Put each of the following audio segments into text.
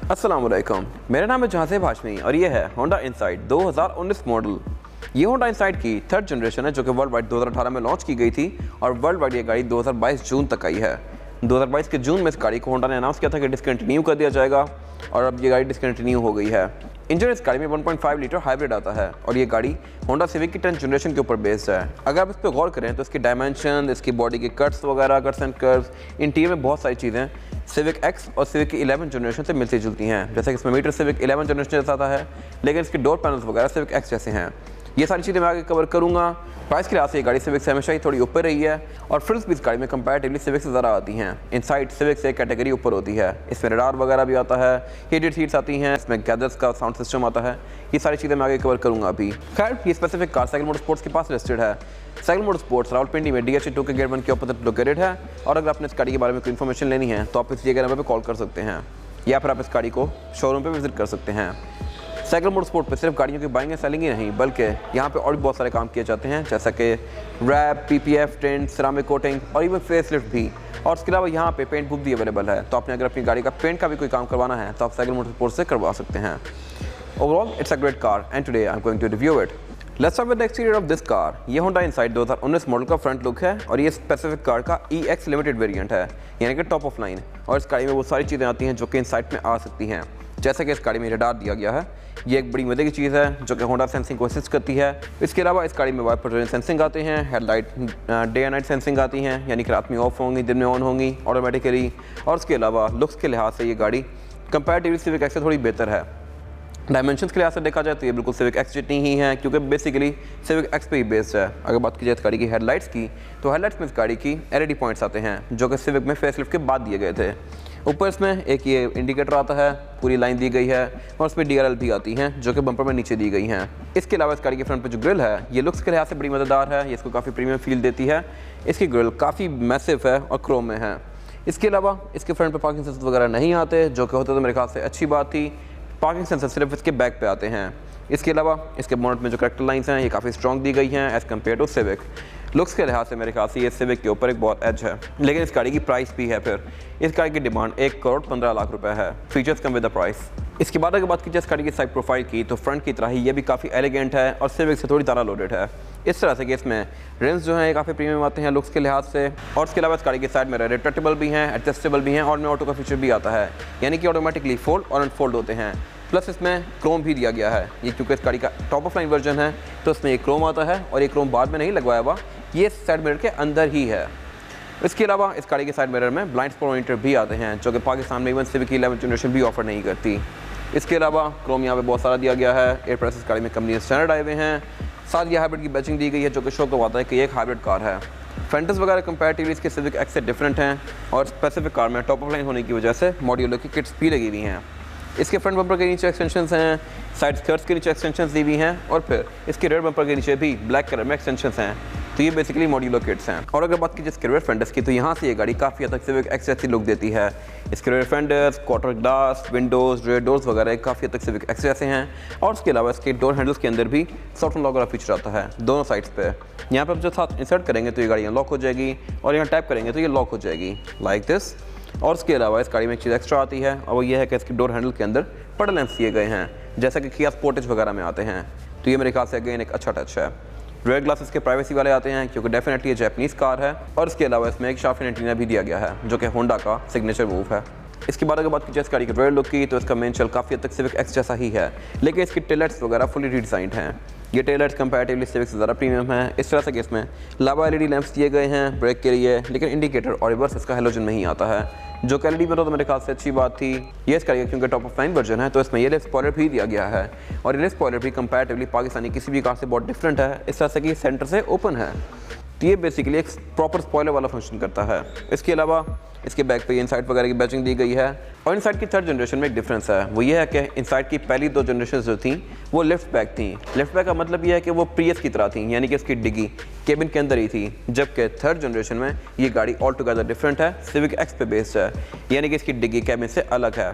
अस्सलाम वालेकुम, मेरा नाम है जहांसेब हाशमी और ये है होंडा इनसाइट 2019 मॉडल। ये होंडा इनसाइट की थर्ड जनरेशन है जो कि वर्ल्ड वाइड 2018 में लॉन्च की गई थी और वर्ल्ड वाइड ये गाड़ी 2022 जून तक आई है। 2022 के जून में इस गाड़ी को होंडा ने अनाउंस किया था कि डिसकंटिन्यू कर दिया जाएगा और अब ये गाड़ी डिसकंटिन्यू हो गई है। इंजन इस गाड़ी में 1.5 लीटर हाइब्रिड आता है और ये गाड़ी होंडा सिविक की 10th जनरेशन के ऊपर बेस्ड है। अगर आप इस पर गौर करें तो इसकी डायमेंशन, इसकी बॉडी के कट्स वगैरह, कट्स एंड कर्व्स, इंटीरियर में बहुत सारी चीज़ें सिविक एक्स और सिविक की 11th जनरेशन से मिलती जुलती हैं। जैसे कि इसमें मीटर सिविक 11th जनरेशन जैसा आता है, लेकिन इसके डोर पैनल्स वगैरह सिविक एक्स जैसे हैं। ये सारी चीज़ें मैं आगे कवर करूँगा। प्राइस के लिहाज से ये गाड़ी सिविक से हमेशा ही थोड़ी ऊपर रही है और फ्रिल्स भी इस गाड़ी में कंपैरेटिवली सिविक से ज़्यादा आती हैं। इनसाइड सिविक से एक कैटेगरी ऊपर होती है। इसमें रडार वगैरह भी आता है, हीटेड सीट्स आती हैं, इसमें गैजेट्स का साउंड सिस्टम आता है। ये सारी चीज़ें मैं आगे कवर करूँगा अभी। खैर, ये स्पेसिफिक कार साइकिल मोटरस्पोर्ट्स के पास लिस्टेड है। साइकिल मोटरस्पोर्ट्स रावलपिंडी में DH2 के गेट 1 के अपोजिट लोकेटेड है और अगर आपने इस गाड़ी के बारे में कोई इन्फॉर्मेशन लेनी है तो आप इस नंबर पर कॉल कर सकते हैं या फिर आप इस गाड़ी को शोरूम पर विजिट कर सकते हैं। साइकिल मोटरस्पोर्ट पर सिर्फ गाड़ियों की बाइंग एंड सेलिंग ही नहीं बल्कि यहाँ पे और भी बहुत सारे काम किए जाते हैं, जैसा कि wrap, PPF, tint, ceramic coating और इवन फेसलिफ्ट भी। और इसके अलावा यहाँ पे पेंट बुक भी अवेलेबल है, तो आपने अगर अपनी गाड़ी का पेंट का भी कोई काम करवाना है तो आप साइकिल मोटरस्पोर्ट से करवा सकते हैं। Overall it's a great car and today I am going to review it. Let's start with the exterior of this car. ये होंडा इनसाइट 2019 मॉडल का फ्रंट लुक है और ये स्पेसिफिक कार का EX लिमिटेड वेरिएंट है, यानी कि top of line. और इस गाड़ी में वो सारी चीज़ें आती हैं जो कि इनसाइट में आ सकती हैं, जैसे कि इस गाड़ी में रडार दिया गया है। ये एक बड़ी मजे की चीज़ है जो कि होंडा सेंसिंग को असिस्ट करती है। इसके अलावा इस गाड़ी में वाइपर रेन सेंसिंग आते हैं, headlight day and night sensing आती हैं, यानी कि रात में ऑफ होंगी, दिन में ऑन होंगी ऑटोमेटिकली। और इसके अलावा लुक्स के लिहाज से ये गाड़ी कंपैरेटिवली सिविक एक्स से थोड़ी बेहतर है। डायमेंशंस के लिहाज से देखा जाए तो ये बिल्कुल सिविक एक्स जितनी ही है, क्योंकि बेसिकली सिविक एक्स पे ही बेस्ड है। अगर बात की जाए इस गाड़ी की हेडलाइट्स की, तो हेडलाइट्स में इस गाड़ी की LED पॉइंट्स आते हैं जो कि सिविक में फेसलिफ्ट के बाद दिए गए थे। ऊपर इसमें एक ये इंडिकेटर आता है, पूरी लाइन दी गई है और उसमें DRL भी आती हैं जो कि बम्पर में नीचे दी गई हैं। इसके अलावा इस गाड़ी के फ्रंट पे जो ग्रिल है ये लुक्स के लिहाज से बड़ी मज़ेदार है, ये इसको काफ़ी प्रीमियम फील देती है। इसकी ग्रिल काफ़ी मैसिव है और क्रोम में है। इसके अलावा इसके फ्रंट पे पार्किंग सेंसर वगैरह नहीं आते, जो कि होते तो मेरे ख्याल से अच्छी बात थी। पार्किंग सेंसर सिर्फ इसके बैक पे आते हैं। इसके अलावा इसके बोनट में जो करेक्टर लाइंस हैं ये काफ़ी स्ट्रॉन्ग दी गई हैं as compare to Civic. Looks के लिहाज से मेरे ख्याल से ये सिविक के ऊपर एक बहुत एज है, लेकिन इस गाड़ी की प्राइस भी है। फिर इस गाड़ी की डिमांड 1,15,00,000 रुपये है। Features come with the price. इसके बाद अगर बात की जाए इस गाड़ी की साइड प्रोफाइल की, तो फ्रंट की तरह ही ये भी काफ़ी एलिगेंट है और सिविक से थोड़ी ज़्यादा लोडेड है। इस तरह से कि इसमें रिम्स जो हैं ये काफ़ी प्रीमियम आते हैं लुक्स के लिहाज से। और इसके अलावा इस गाड़ी के साइड में रिट्रैक्टेबल भी हैं, एडजस्टेबल भी हैं और में ऑटो का फीचर भी आता है, यानी कि ऑटोमेटिकली फोल्ड और अनफोल्ड होते हैं। प्लस इसमें क्रोम भी दिया गया है। ये क्योंकि इस गाड़ी का टॉप ऑफ लाइन वर्जन है तो इसमें ये क्रोम आता है और ये क्रोम बाद में नहीं लगवाया हुआ, ये साइड मिरर के अंदर ही है। इसके अलावा इस गाड़ी के साइड मिरर में ब्लाइंड स्पॉट मॉनिटर भी आते हैं जो कि पाकिस्तान में इवन सिविक की 11th जनरेशन भी ऑफर नहीं करती। इसके अलावा क्रोम यहाँ पे बहुत सारा दिया गया है। एयर प्रेस इस गाड़ी में कंपनी स्टैंडर्ड आए हुए हैं। साथ ये हाइब्रिड की बैचिंग दी गई है जो कि शो करवाता है कि ये एक हाइब्रिड कार है। फेंटर्स वगैरह कंपैरेटिवली इसके सिविक एक्स से डिफरेंट हैं और स्पेसिफिक कार में टॉप ऑफ लाइन होने की वजह से मॉड्यूलर की किट्स भी लगी हुई हैं। इसके फ्रंट बम्पर के नीचे एक्सटेंशंस हैं, साइड स्कर्ट्स के नीचे एक्सटेंशंस दी हुई हैं और फिर इसके रेयर बम्पर के नीचे भी ब्लैक कलर में एक्सटेंशंस हैं। तो ये बेसिकली मॉड्यूलर किट्स हैं। और अगर बात की जाए रेयर फेंडर्स की, तो यहाँ से ये गाड़ी काफ़ी हद तक सिविक एक्स जैसी लुक देती है। इसके rear fenders, quarter glass, windows, rear doors वगैरह काफ़ी हद तक सिविक एक्स जैसे हैं। और उसके अलावा इसके डोर हैंडल्स के अंदर भी सॉफ्ट अनलॉक वाला फीचर आता है दोनों साइड्स पे। यहाँ पर आप जो साथ इंसर्ट करेंगे तो ये गाड़ी अनलॉक हो जाएगी और यहाँ टैप करेंगे तो ये लॉक हो जाएगी लाइक दिस। और उसके अलावा इस गाड़ी में एक चीज़ एक्स्ट्रा आती है और वो ये है कि इसके डोर हैंडल के अंदर पड़ लेंस दिए गए हैं, जैसा कि किया स्पोर्टेज वगैरह में आते हैं। तो ये मेरे ख्याल से अगेन एक अच्छा टच है। रेयर ग्लासेस के प्राइवेसी वाले आते हैं क्योंकि डेफिनेटली ये जैपनीज़ कार है। और इसके अलावा इसमें एक शार्प एंटीना भी दिया गया है जो कि होंडा का सिग्नेचर मूव है। इसके बाद अगर बात की जाए इस गाड़ी के रेयर लुक की, तो इसका मेन शेल काफ़ी हद तक सिविक एक्स जैसा ही है, लेकिन इसकी टेललाइट्स वगैरह फुली रीडिज़ाइंड हैं। ये टेललाइट्स कंपैरेटिवली सिविक से ज़्यादा प्रीमियम है। इस तरह से कि इसमें लावा LED लैंप्स दिए गए हैं ब्रेक के लिए, लेकिन इंडिकेटर और रिवर्स इसका हेलोजन में ही आता है, जो कि LED में तो मेरे ख्याल से अच्छी बात थी। ये इसका क्योंकि टॉप ऑफ लाइन वर्जन है तो इसमें ये लिफ्ट स्पॉइलर भी दिया गया है और ये लिफ्ट स्पॉइलर भी कंपैरेटिवली पाकिस्तानी किसी भी कार से बहुत डिफरेंट है, इस तरह से कि सेंटर से ओपन है। तो ये बेसिकली एक प्रॉपर स्पॉइलर वाला फंक्शन करता है। इसके अलावा इसके बैक पे इनसाइड वगैरह की बैचिंग दी गई है। और इनसाइड की थर्ड जनरेशन में एक डिफरेंस है, वो ये है कि इनसाइड की पहली 2 जनरेशन जो थी वो लिफ्ट बैक थी। लिफ्ट बैक का मतलब ये है कि वो प्रियस की तरह थी, यानी कि इसकी डिग्गी केबिन के अंदर ही थी, जबकि थर्ड जनरेशन में ये गाड़ी ऑल टुगेदर डिफरेंट है, सिविक एक्स पे बेस्ड है, यानी कि इसकी डिग्गी केबिन से अलग है।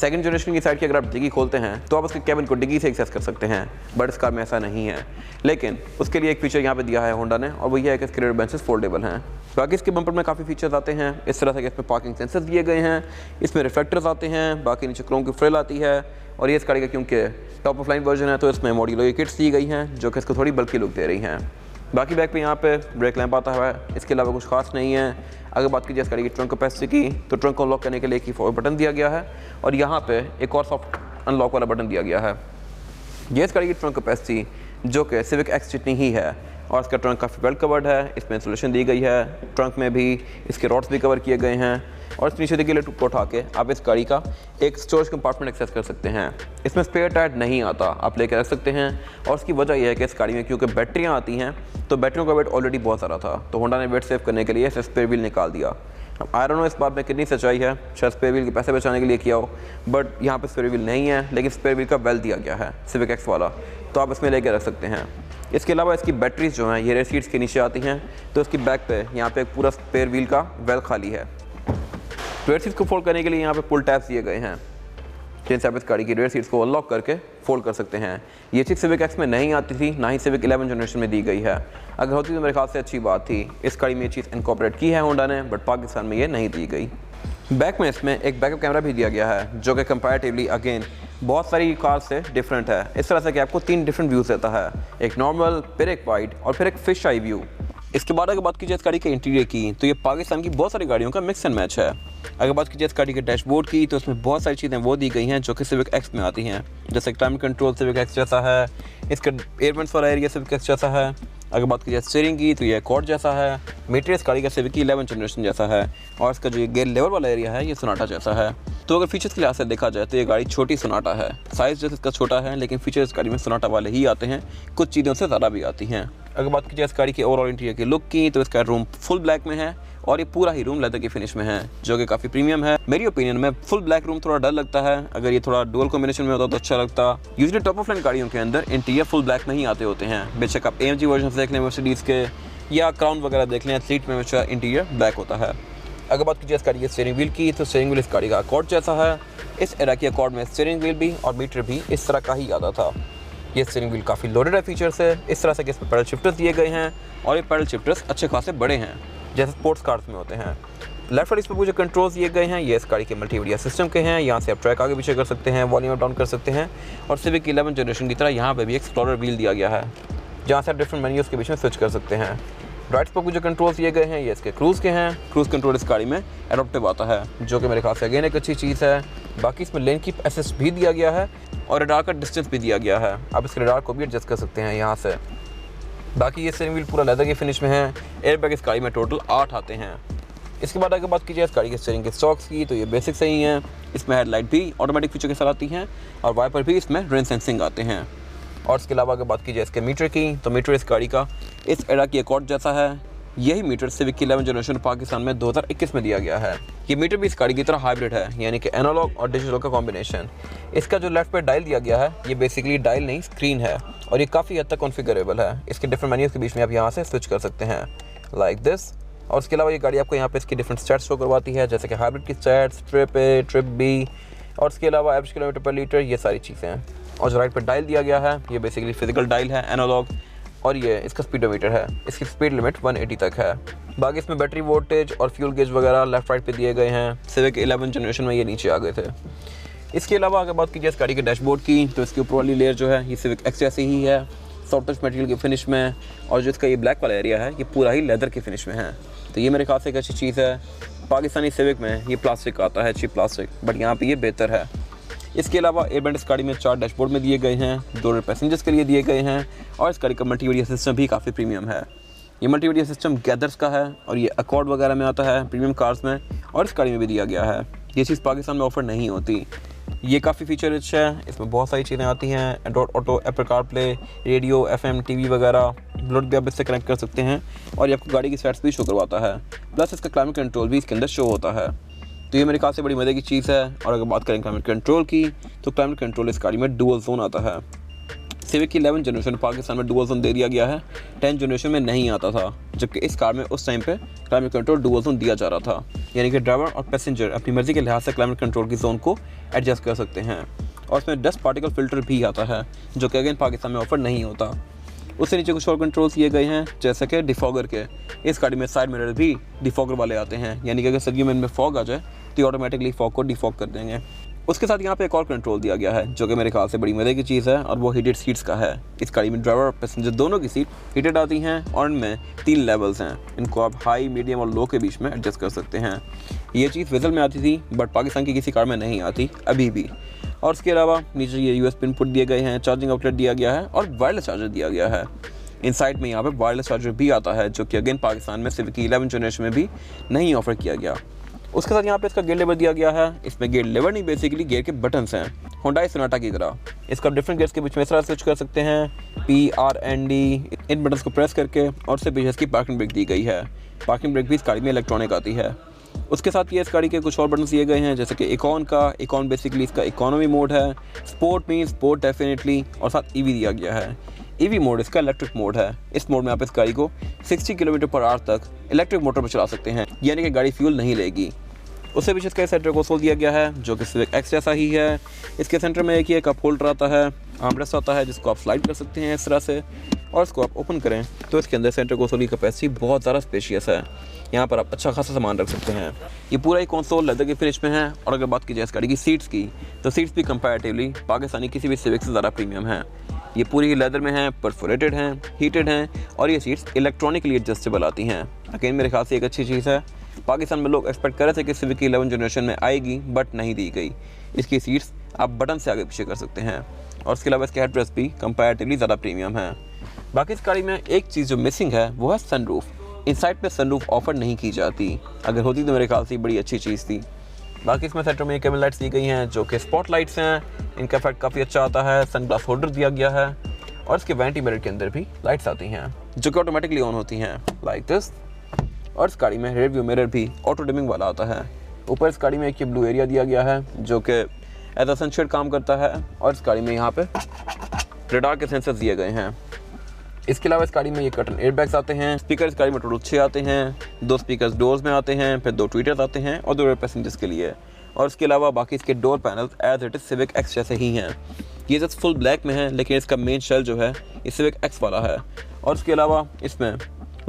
सेकंड जनरेशन की साइड की अगर आप डिग्गी खोलते हैं तो आप उसके केबिन को डिग्गी से एक्सेस कर सकते हैं, बट इस कार में ऐसा नहीं है। लेकिन उसके लिए एक फीचर यहाँ पे दिया है होंडा ने, और वो ये है कि इसके रियर बेंचेस फोल्डेबल हैं। बाकी इसके बम्पर में काफ़ी फीचर्स आते हैं, इस तरह से कि इसमें पार्किंग सेंसर्स दिए गए हैं, इसमें रिफ्लेक्टर्स आते हैं, बाकी नीचे क्रोम की फ्रिल आती है, और ये इस गाड़ी का क्योंकि टॉप ऑफ लाइन वर्जन है तो इसमें मॉड्यूलर किट्स दी गई हैं जो कि इसको थोड़ी बल्कि लुक दे रही हैं। बाकी बैक पे यहाँ पे ब्रेक लैंप आता है, इसके अलावा कुछ खास नहीं है। अगर बात की जाए इस गाड़ी की ट्रंक कैपेसिटी की, तो ट्रंक को अनलॉक करने के लिए एक ही फॉरवर्ड बटन दिया गया है, और यहाँ पे एक और सॉफ्ट अनलॉक वाला बटन दिया गया है। ये इस गाड़ी की ट्रंक कैपेसिटी जो कि सिविक एक्स जितनी ही है, और इसका ट्रंक काफ़ी वेल कवर्ड है, इसमें इंसुलेशन दी गई है, ट्रंक में भी इसके रॉड्स भी कवर किए गए हैं, और इस नीचे के लिए टुक को उठा के आप इस गाड़ी का एक स्टोरेज कंपार्टमेंट एक्सेस कर सकते हैं। इसमें स्पेयर टायर नहीं आता, आप लेकर रख सकते हैं, और उसकी वजह यह है कि इस गाड़ी में क्योंकि बैटरियाँ आती हैं तो बैटरियों का वेट ऑलरेडी बहुत ज़्यादा था, तो होंडा ने वेट सेव करने के लिए इसे स्पेयर व्हील निकाल दिया। अब आई डोंट नो इस बात में कितनी सच्चाई है, शायद स्पेयर व्हील के पैसे बचाने के लिए किया हो, बट यहाँ पे स्पेयर व्हील नहीं है, लेकिन स्पेयर व्हील का वेल दिया गया है सिविक एक्स वाला, तो आप इसमें लेकर रख सकते हैं। इसके अलावा इसकी बैटरीज जो हैं ये रेयर सीट्स के नीचे आती हैं, तो इसकी बैक पे यहाँ पे एक पूरा स्पेयर व्हील का वेल खाली है। रेयर सीट्स को फोल्ड करने के लिए यहाँ पे पुल टैब्स दिए गए हैं, जिनसे आप इस गाड़ी की रेयर सीट्स को अनलॉक करके फोल्ड कर सकते हैं। ये चीज़ सिविक एक्स में नहीं आती थी, ना ही सिविक 11 जनरेशन में दी गई है। अगर होती तो मेरे ख्याल से अच्छी बात थी, इस गाड़ी में ये चीज़ इनकॉर्पोरेट की है होंडा ने, बट पाकिस्तान में ये नहीं दी गई। बैक में इसमें एक बैकअप कैमरा भी दिया गया है, जो कि कंपैरेटिवली अगेन बहुत सारी कार से डिफरेंट है, इस तरह से कि आपको 3 डिफरेंट व्यूज़ देता है, एक नॉर्मल, फिर एक वाइड और फिर एक फिश आई व्यू। इसके बाद अगर बात की जाए इस गाड़ी के इंटीरियर की, तो ये पाकिस्तान की बहुत सारी गाड़ियों का मिक्स एंड मैच है। अगर बात की जाए इस गाड़ी के डैशबोर्ड की, तो इसमें बहुत सारी चीज़ें वो दी गई हैं जो कि सिविक एक्स में आती हैं, जैसे क्लाइमेट कंट्रोल सिविक एक्स जैसा है, इसका एयरवेंट्स वाला एरिया सिविक एक्स जैसा है। अगर बात की जाए स्टीयरिंग की, तो ये अकॉर्ड जैसा है, मीटर इस गाड़ी का सिविक की 11 जनरेशन जैसा है, और इसका जो ये गेयर लेवल वाला एरिया है ये सोनाटा जैसा है। तो अगर फीचर्स के लिहाज से देखा जाए तो ये गाड़ी छोटी सोनाटा है, साइज़ जैसे इसका छोटा है, लेकिन फीचर्स गाड़ी में सोनाटा वाले ही आते हैं, कुछ चीज़ों से ज़्यादा भी आती हैं। अगर बात की जाए इस गाड़ी के ओवरऑल इंटीरियर की लुक की, तो इसका रूम फुल ब्लैक में है, और ये पूरा ही रूम लेदर की फिनिश में है, जो कि काफ़ी प्रीमियम है। मेरी ओपिनियन में फुल ब्लैक रूम थोड़ा डर लगता है, अगर ये थोड़ा डुअल कॉम्बिनेशन में होता तो अच्छा लगता। यूजुअली टॉप ऑफ लाइन गाड़ियों के अंदर इंटीरियर फुल ब्लैक में ही आते होते हैं, बेशक आप AMG वर्जन देख लें मर्सिडीज़ के, या क्राउन वगैरह देख लें, एथलीट में हमेशा इंटीरियर ब्लैक होता है। अगर बात की जाए इस गाड़ी के स्टीयरिंग व्हील की, तो स्टीयरिंग व्हील इस गाड़ी का अकॉर्ड जैसा है। इस एरा की अकॉर्ड में स्टीयरिंग व्हील भी और मीटर भी इस तरह का ही आता था। ये स्टीयरिंग व्हील काफ़ी लोडेड है फीचर से, इस तरह से कि इसमें पैडल शिफ्टर्स दिए गए हैं, और ये पैडल शिफ्टर्स अच्छे खासे बड़े हैं, जैसे स्पोर्ट्स कार्स में होते हैं। लेफ्ट और इस पर मुझे कंट्रोल्स दिए गए हैं, ये इस गाड़ी के मल्टीमीडिया सिस्टम के हैं, यहाँ से आप ट्रैक आगे पीछे कर सकते हैं, वॉल्यूम अप डाउन कर सकते हैं, और सिविक 11 जनरेशन की तरह यहाँ पे भी एक्सप्लोरर व्हील दिया गया है, जहाँ से आप डिफरेंट मेन्यूज़ के बीच में स्विच कर सकते हैं। राइट्स पर जो कंट्रोल्स दिए गए हैं ये इसके क्रूज़ के हैं, क्रूज़ कंट्रोल इस गाड़ी में एडोप्टिव आता है, जो कि मेरे ख्याल से अगेन एक अच्छी चीज़ है। बाकी इसमें लेन कीप असिस्ट भी दिया गया है, और रडार का डिस्टेंस भी दिया गया है, आप इसके रडार को भी एडजस्ट कर सकते हैं यहाँ से। बाकी ये स्टीयरिंग व्हील पूरा लेदर की फिनिश में है। एयरबैग इस गाड़ी में टोटल 8 आते हैं। इसके बाद अगर बात की जाए इस गाड़ी के स्टीयरिंग के स्टॉक्स की, तो ये बेसिक सही हैं, इसमें हेडलाइट भी ऑटोमेटिक फीचर के साथ आती हैं, और वाइपर भी इसमें रेन सेंसिंग आते हैं। और इसके अलावा अगर बात की जाए इसके मीटर की, तो मीटर इस गाड़ी का इस एरा की अकॉर्ड जैसा है। यही मीटर सिविक की 11 जनरेशन पाकिस्तान में 2021 में दिया गया है। ये मीटर भी इस गाड़ी की तरह हाइब्रिड है, यानी कि एनालॉग और डिजिटल का कॉम्बिनेशन। इसका जो लेफ्ट पे डायल दिया गया है ये बेसिकली डायल नहीं स्क्रीन है, और ये काफ़ी हद तक कॉन्फ़िगरेबल है। इसके डिफरेंट मेन्यूज़ के बीच में आप यहाँ से स्विच कर सकते हैं लाइक दिस। और उसके अलावा ये गाड़ी आपको यहाँ पे इसकी डिफरेंट स्टैट्स शो करवाती है, जैसे कि हाइब्रिड की stats, trip A, trip B, और उसके अलावा एवरेज किलोमीटर पर लीटर, ये सारी चीज़ें हैं। और जो राइट पर डायल दिया गया है ये बेसिकली फिजिकल डायल है, एनालॉग, और ये इसका स्पीडोमीटर है, इसकी स्पीड लिमिट 180 तक है। बाकी इसमें बैटरी वोल्टेज और फ्यूल गेज वगैरह लेफ्ट राइट पे दिए गए हैं, सिविक 11 जनरेशन में ये नीचे आ गए थे। इसके अलावा अगर बात की जाए इस गाड़ी के डैशबोर्ड की, तो इसकी ऊपर वाली लेयर जो है ये सिविक एक्स जैसी ही है, सॉफ्ट टच मटेरियल की फिनिश में, और जो इसका ये ब्लैक वाला एरिया है ये पूरा ही लेदर की फिनिश में है। तो ये मेरे ख्याल से एक अच्छी चीज़ है। पाकिस्तानी सिविक में ये प्लास्टिक आता है, चीप प्लास्टिक, बट यहाँ पे ये बेहतर है। इसके अलावा एयरबैंड इस गाड़ी में 4 डैशबोर्ड में दिए गए हैं, 2 पैसेंजर्स के लिए दिए गए हैं, और इस गाड़ी का मल्टीमीडिया सिस्टम भी काफ़ी प्रीमियम है। ये मल्टीमीडिया सिस्टम गैदर्स का है, और ये अकॉर्ड वगैरह में आता है प्रीमियम कार्स में, और इस गाड़ी में भी दिया गया है। ये चीज़ पाकिस्तान में ऑफर नहीं होती। ये काफ़ी फीचर रिच है, इसमें बहुत सारी चीज़ें आती हैं, Android auto, Apple CarPlay, radio, FM, TV वगैरह, ब्लूटूथ भी आप इससे कनेक्ट कर सकते हैं, और ये आपको गाड़ी की स्टैट्स भी शो करवाता है, प्लस इसका क्लाइमेट कंट्रोल भी इसके अंदर शो होता है। तो ये मेरे ख्याल से बड़ी मज़े की चीज़ है। और अगर बात करें क्लाइमेट कंट्रोल की, तो क्लाइमेट कंट्रोल इस गाड़ी में डुअल जोन आता है। सिविक की 11 जनरेशन पाकिस्तान में डुअल जोन दे दिया गया है, 10 जनरेशन में नहीं आता था, जबकि इस कार में उस टाइम पे क्लाइमेट कंट्रोल डुअल जोन दिया जा रहा था, यानी कि ड्राइवर और पैसेंजर अपनी मर्जी के लिहाज से क्लाइमेट कंट्रोल की जोन को एडजस्ट कर सकते हैं। और इसमें डस्ट पार्टिकल फिल्टर भी आता है, जो कि अगेन पाकिस्तान में ऑफर नहीं होता। उससे नीचे कुछ और कंट्रोल्स किए गए हैं, जैसे कि डिफॉगर के। इस गाड़ी में साइड मिरर भी डिफॉगर वाले आते हैं, यानी कि अगर सर्दियों में इनमें फॉग आ जाए तो ऑटोमेटिकली फॉग को डिफॉग कर देंगे। उसके साथ यहाँ पे एक और कंट्रोल दिया गया है, जो कि मेरे ख्याल से बड़ी मज़े की चीज़ है, और वो हीटेड सीट्स का है। इस गाड़ी में ड्राइवर और पैसेंजर दोनों की सीट हीटेड आती हैं, और इनमें 3 लेवल्स हैं। इनको आप हाई, मीडियम और लो के बीच में एडजस्ट कर सकते हैं। ये चीज़ विज़ल में आती थी, बट पाकिस्तान की किसी कार में नहीं आती अभी भी। और इसके अलावा नीचे ये USB इनपुट दिए गए हैं, चार्जिंग आउटलेट दिया गया है और वायरलेस चार्जर दिया गया है। इनसाइड में यहाँ पे वायरलेस चार्जर भी आता है, जो कि अगेन पाकिस्तान में सिविक की 11 जनरेशन में भी नहीं ऑफर किया गया। उसके साथ यहाँ पे इसका गियर लेवर दिया गया है। इसमें गियर लेवर नहीं, बेसिकली गियर के बटन्स हैं, होंडा सोनाटा की तरह। इसका डिफरेंट गियर्स के बीच में इस तरह स्विच कर सकते हैं, P, R, N, D। इन बटन्स को प्रेस करके, और उससे पीछे इसकी पार्किंग ब्रेक दी गई है। पार्किंग ब्रेक भी इस गाड़ी में इलेक्ट्रॉनिक आती है। उसके साथ ये इस गाड़ी के कुछ और बटन दिए गए हैं, जैसे कि इकॉन बेसिकली इसका इकोनॉमी मोड है, स्पोर्ट मीन स्पोर्ट डेफिनेटली, और साथ EV दिया गया है। EV मोड इसका इलेक्ट्रिक मोड है। इस मोड में आप इस गाड़ी को 60 km/h तक इलेक्ट्रिक मोटर पर चला सकते हैं, यानी कि गाड़ी फ्यूल नहीं लेगी। उससे पीछे इसका सेंटर कंसोल दिया गया है, जो कि सिविक एक्स जैसा ही है। इसके सेंटर में एक कप होल्डर आता है, आर्मरेस्ट आता है, जिसको आप स्लाइड कर सकते हैं इस तरह से, और इसको आप ओपन करें तो इसके अंदर सेंटर कंसोल की कैपेसिटी बहुत ज़्यादा स्पेशियस है। यहाँ पर आप अच्छा खासा सामान रख सकते हैं। ये पूरा ही कंसोल लेदर के फिनिश में है। और अगर बात की जाए इस गाड़ी की सीट्स की, तो सीट्स भी कंपैरेटिवली पाकिस्तानी किसी भी सिविक से ज़्यादा प्रीमियम है। ये पूरी ही लेदर में हैं, परफोरेटेड हैं, हीटेड हैं, और ये सीट्स इलेक्ट्रॉनिकली एडजस्टेबल आती हैं। अगेन मेरे ख्याल से एक अच्छी चीज़ है। पाकिस्तान में लोग एक्सपेक्ट कर रहे थे कि सिविक की 11 जनरेशन में आएगी, बट नहीं दी गई। इसकी सीट्स आप बटन से आगे पीछे कर सकते हैं, और इसके अलावा इसके हेडरेस्ट भी कंपैरेटिवली ज़्यादा प्रीमियम है। बाकी इस गाड़ी में एक चीज़ जो मिसिंग है वो है सनरूफ। इनसाइड पे सनरूफ ऑफर नहीं की जाती, अगर होती तो मेरे ख्याल से बड़ी अच्छी चीज़ थी। बाकी इसमें सेंटर में कैमल लाइट्स दी गई हैं, जो कि स्पॉट लाइट्स हैं। इनका इफेक्ट काफ़ी अच्छा आता है। सनग्लास होल्डर दिया गया है, और इसके वैनिटी मिरर के अंदर भी लाइट्स आती हैं, जो कि ऑटोमेटिकली ऑन होती हैं, लाइक दिस। और इस गाड़ी में रियर व्यू मिरर भी ऑटो डिमिंग वाला आता है। ऊपर इस गाड़ी में एक ब्लू एरिया दिया गया है, जो कि एज अ सनशेड काम करता है। और इस गाड़ी में यहाँ पे रडार के सेंसर्स दिए गए हैं। इसके अलावा इस गाड़ी में ये कर्टन एयरबैग्स आते हैं। स्पीकर इस गाड़ी में टोटल 6 आते हैं। 2 स्पीकर्स डोर्स में आते हैं, फिर 2 ट्विटर्स आते हैं, और 2 रेयर पैसेंजर्स के लिए। और इसके अलावा बाकी इसके door panels as it is Civic X जैसे ही हैं। ये जस्ट फुल ब्लैक में है, लेकिन इसका मेन शेल जो है ये सिविक एक्स वाला है। और इसके अलावा इसमें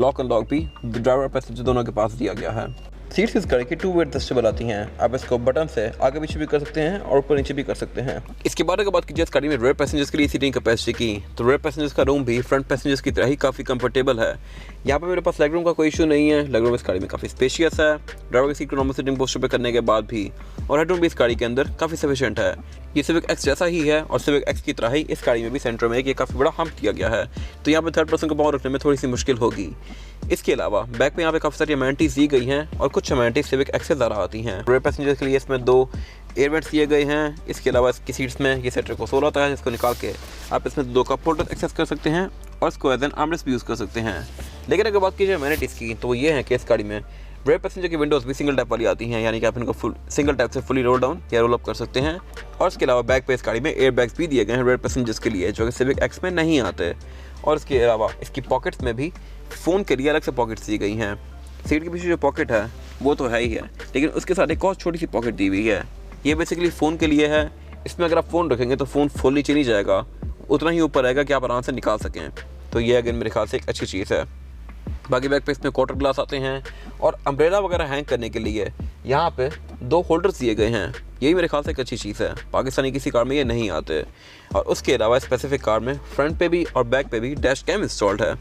लॉक अनलॉक भी ड्राइवर और पैसेंजर दोनों के पास दिया गया है। सीट्स इस गाड़ी की 2 वे एडजस्टेबल आती हैं। आप इसको बटन से आगे पीछे भी कर सकते हैं और ऊपर नीचे भी कर सकते हैं। इसके बाद अगर बात कीजिए इस गाड़ी में रेयर पैसेंजर्स के लिए सीटिंग कैपेसिटी की, तो रेयर पैसेंजर्स का रूम भी फ्रंट पैसेंजर्स की तरह ही काफ़ी कंफर्टेबल है। यहाँ पे मेरे पास लेग रूम का कोई इशू नहीं है। लेग रूम इस गाड़ी में काफ़ी स्पेशियस है, ड्राइवर की सीट को नॉर्मल सीटिंग पोस्टर पर करने के बाद भी। और हेडरूम भी इस गाड़ी के अंदर काफ़ी सफिशिएंट है। ये सिविक एक्स जैसा ही है, और सिविक एक्स की तरह ही इस गाड़ी में भी सेंटर में एक काफ़ी बड़ा हम्प दिया गया है, तो यहाँ पे थर्ड पर्सन को पाँव रखने में थोड़ी सी मुश्किल होगी। इसके अलावा बैक में यहाँ पे काफ़ी सारी अमेनिटीज़ दी गई हैं, और कुछ अमेनिटीज़ सिविक एक्स से ज़्यादा आती हैं। रेयर पैसेंजर्स के लिए इसमें 2 एयरवेंट्स दिए गए हैं। इसके अलावा इसकी सीट्स में ये सेंटर कंसोल आता है, जिसको निकाल के आप इसमें 2 कप होल्डर एक्सेस कर सकते हैं, और इसको एज एन आर्मरेस्ट भी यूज़ कर सकते हैं। लेकिन अगर बात कीजिए अमेनिटीज़ की, तो वो ये है कि इस गाड़ी में रेयर पैसेंजर की विंडोज़ भी सिंगल टैप वाली आती हैं, यानी कि आप इनको सिंगल टैप से फुली रोल डाउन या रोल अप कर सकते हैं। और इसके अलावा बैक पे इस गाड़ी में एयर बैग्स भी दिए गए हैं रेयर पैसेंजर्स के लिए, जो कि सिविक एक्स में नहीं आते। और इसके अलावा इसकी पॉकेट्स में भी फ़ोन के लिए अलग से पॉकेट्स दी गई हैं। सीट के पीछे जो पॉकेट है वो तो है ही है, लेकिन उसके साथ एक और छोटी सी पॉकेट दी हुई है। ये बेसिकली फ़ोन के लिए है। इसमें अगर आप फ़ोन रखेंगे तो फ़ोन फुल नीचे नहीं जाएगा, उतना ही ऊपर रहेगा कि आप आराम से निकाल सकें। तो ये अगर मेरे ख्याल से एक अच्छी चीज़ है। बाकी बैक पे इसमें क्वार्टर ग्लास आते हैं, और अम्ब्रेला वगैरह हैंग करने के लिए यहाँ पे 2 होल्डर्स दिए गए हैं। यही मेरे ख्याल से एक अच्छी चीज़ है, पाकिस्तानी किसी कार में ये नहीं आते। और उसके अलावा स्पेसिफिक कार में फ्रंट पे भी और बैक पे भी डैश कैम इंस्टॉल्ड है,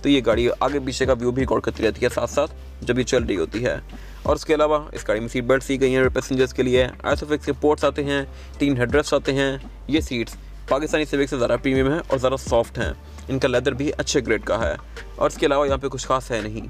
तो ये गाड़ी आगे पीछे का व्यू भी रिकॉर्ड करती रहती है साथ साथ जब ये चल रही होती है। और उसके अलावा इस गाड़ी में सीट बेल्ट दी गई हैं पैसेंजर्स के लिए। आइसोफिक्स के पोर्ट्स आते हैं, 3 हेडरेस्ट आते हैं। ये सीट्स पाकिस्तानी सिविक से ज़्यादा प्रीमियम है और ज़्यादा सॉफ्ट हैं। इनका लेदर भी अच्छे ग्रेड का है। और इसके अलावा यहाँ पे कुछ खास है नहीं।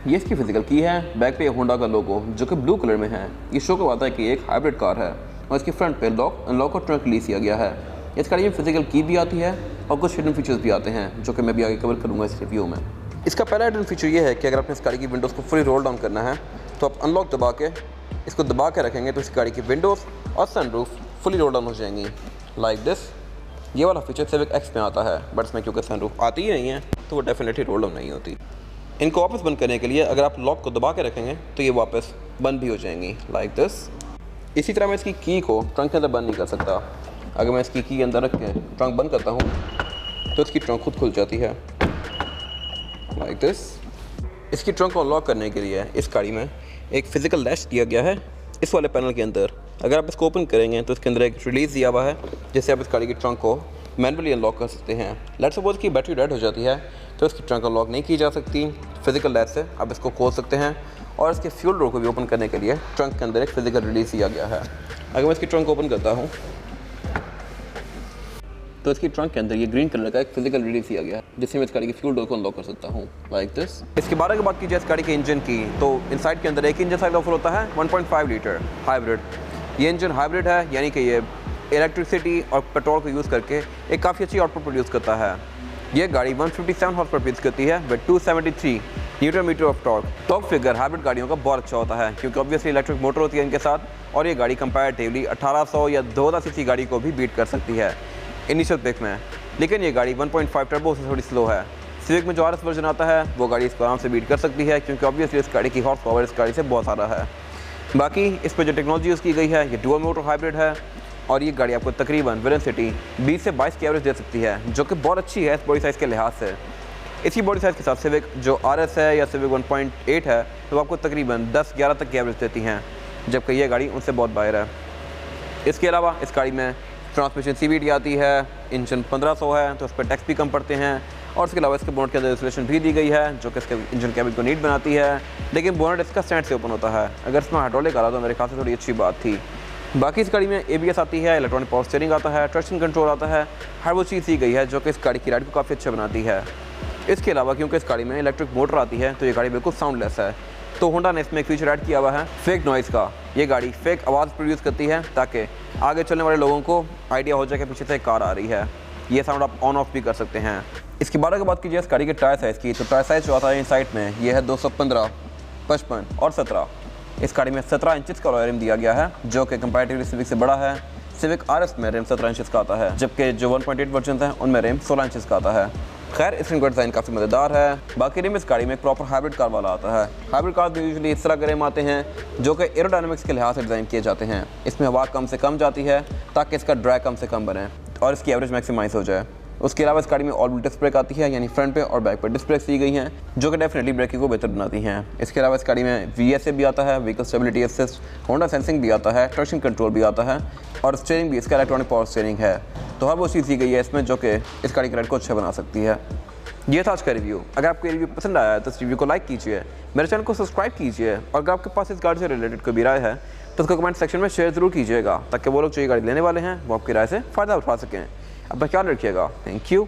ये इसकी फिजिकल की है। बैक पे होंडा का लोगो जो कि ब्लू कलर में है, ये शो करवाता है कि ये एक हाइब्रिड कार है। और इसके फ्रंट पे लॉक अनलॉक और ट्रंक रिलीज किया गया है। इस गाड़ी में फिजिकल की भी आती है और कुछ हिडन फीचर्स भी आते हैं, जो कि मैं भी आगे कवर करूँगा इस रिव्यू में। इसका पहला हिडन फीचर ये है कि अगर आपने इस गाड़ी की विंडोज़ को फुली रोल डाउन करना है, तो आप अनलॉक दबा के इसको दबा के रखेंगे तो इस गाड़ी की विंडोज़ और सनरूफ फुली रोल डाउन हो जाएंगी, लाइक दिस। ये वाला फीचर सिविक एक्स में आता है, बट इसमें क्योंकि सनरूफ आती ही नहीं है तो वो डेफिनेटली रोल डाउन नहीं होती। इनको वापस बंद करने के लिए अगर आप लॉक को दबा के रखेंगे तो ये वापस बंद भी हो जाएंगी, लाइक दिस। इसी तरह मैं इसकी की को ट्रंक के अंदर बंद नहीं कर सकता। अगर मैं इसकी की अंदर रख के ट्रंक बंद करता हूँ तो इसकी ट्रंक खुद खुल जाती है, लाइक दिस। इसकी ट्रंक को अनलॉक करने के लिए इस गाड़ी में एक फ़िज़िकल लैच दिया गया है इस वाले पैनल के अंदर। अगर आप इसको ओपन करेंगे तो इसके अंदर एक रिलीज़ दिया हुआ है जिससे आप इस गाड़ी की ट्रंक को मैनुअली अनलॉक कर सकते हैं। लेट्स सपोज कि बैटरी डेड हो जाती है तो इसकी ट्रंक अनलॉक नहीं की जा सकती। फिजिकल लैच से आप इसको खोल सकते हैं और इसके फ्यूल डोर को भी ओपन करने के लिए ट्रंक के अंदर एक फिजिकल रिलीज़ दिया गया है। अगर मैं इसकी ट्रंक ओपन करता हूँ तो इसकी ट्रंक के अंदर ये ग्रीन कलर का एक फिजिकल रिलीज़ दिया गया है जिससे मैं इस गाड़ी की फ्यूल डोर को अनलॉक कर सकता हूँ, लाइक दिस। इसके बारे में बात की जाए इस गाड़ी के इंजन की तो इनसाइड के अंदर एक इंजन साइज ऑफर होता है 1.5 लीटर हाइब्रिड। ये इंजन हाइब्रिड है, यानी कि ये इलेक्ट्रिसिटी और पेट्रोल को यूज़ करके एक काफ़ी अच्छी आउटपुट प्रोड्यूस करता है। ये गाड़ी 157 हॉर्स पावर प्रोड्यूस करती है with 273 newton metre of torque figure hybrid गाड़ियों का बहुत अच्छा होता है क्योंकि ऑब्वियसली इलेक्ट्रिक मोटर होती है इनके साथ और ये गाड़ी कंपैरेटिवली 1800 या 2000 सीसी गाड़ी को भी बीट कर सकती है इनिशियल पिक में। लेकिन ये गाड़ी 1.5 टर्बो से थोड़ी स्लो है। सिविक में जो आरएस वर्जन आता है वो गाड़ी इसको आराम से बीट कर सकती है क्योंकि ऑब्वियसली इस गाड़ी की हॉर्स पावर इस गाड़ी से बहुत ज़्यादा है। बाकी इस पर जो टेक्नोलॉजी यूज़ की गई है ये डुअल मोटर हाइब्रिड है और ये गाड़ी आपको तकरीबन विद इन सिटी 20 से 22 की एवरेज दे सकती है जो कि बहुत अच्छी है इस बॉडी साइज़ के लिहाज से। इसकी बॉडी साइज़ के साथ सिविक जो आरएस है या सिविक 1.8 है तो आपको तकरीबन 10-11 तक की एवरेज देती हैं, जबकि ये गाड़ी उनसे बहुत बाहर है। इसके अलावा इस गाड़ी में ट्रांसमिशन सीवीटी आती है, इंजन 1500 है तो उस पर टैक्स भी कम पड़ते हैं और इसके अलावा इसके बोनट के अंदर इंसुलेशन भी दी गई है जो कि इसके इंजन कैबिन को नीट बनाती है। लेकिन बोनट इसका स्टैंड से ओपन होता है। अगर इसमें हाइड्रोलिक आ रहा तो मेरे ख्याल से थोड़ी अच्छी बात थी। बाकी इस गाड़ी में ABS आती है, इलेक्ट्रॉनिक पावर स्टीयरिंग आता है, ट्रैक्शन कंट्रोल आता है, हर वो चीज़ दी गई है जो कि इस गाड़ी की राइड को काफ़ी अच्छा बनाती है। इसके अलावा क्योंकि इस गाड़ी में इलेक्ट्रिक मोटर आती है तो ये गाड़ी बिल्कुल साउंडलेस है। तो होंडा ने इसमें एक फीचर ऐड किया हुआ है फेक नॉइज़ का। ये गाड़ी फेक आवाज़ प्रोड्यूस करती है ताकि आगे चलने वाले लोगों को आइडिया हो जाए कि पीछे से कार आ रही है। ये साउंड आप ऑन ऑफ भी कर सकते हैं। इसके बारे में बात कीजिए इस गाड़ी के टायर साइज़ की तो टायर साइज़ जो आता है इन साइड में ये है 215, 55 और 17। इस गाड़ी में 17 इंचज़ का अलॉय रिम दिया गया है जो कि कंपैरेटिवली सिविक से बड़ा है। सिविक आरएस में रिम 17 इंचज़ का आता है जबकि जो 1.8 वर्जन हैं उनमें रिम 16 इंचज़ का आता है। खैर इस रिम का डिज़ाइन काफ़ी मज़ेदार है। बाकी रिम इस गाड़ी में एक प्रॉपर हाइब्रिड कार वाला आता है। हाइब्रिड कार में यूजुअली इस तरह के रिम आते हैं जो कि एरोडायनामिक्स के लिहाज से डिज़ाइन किए जाते हैं। इसमें हवा कम से कम जाती है ताकि इसका ड्रैग कम से कम बने और इसकी एवरेज मैक्सिमाइज़ हो जाए। उसके अलावा इस गाड़ी में ऑल डिस्क ब्रेक आती है, यानी फ्रंट पे और बैक पे डिस्क ब्रेक्स दी गई हैं जो कि डेफिनेटली ब्रेकिंग को बेहतर बनाती हैं। इसके अलावा इस गाड़ी में VSA भी आता है, vehicle stability assist, Honda sensing भी आता है, ट्रैक्शन कंट्रोल भी आता है और स्टीयरिंग भी इसका इलेक्ट्रॉनिक पावर स्टीयरिंग है। तो हर वो चीज़ दी गई है इसमें जो कि इस गाड़ी की राइड को अच्छा बना सकती है। ये था आज का रिव्यू। अगर आपको ये रिव्यू पसंद आया है तो इस रिव्यू को लाइक कीजिए, मेरे चैनल को सब्सक्राइब कीजिए और अगर आपके पास इस गाड़ी से रिलेटेड कोई भी राय है तो उसको कमेंट सेक्शन में शेयर ज़रूर कीजिएगा ताकि वो लोग जो ये गाड़ी लेने वाले हैं वो आपकी राय से फ़ायदा उठा सकें। अपना ख्याल रखिएगा। Thank you.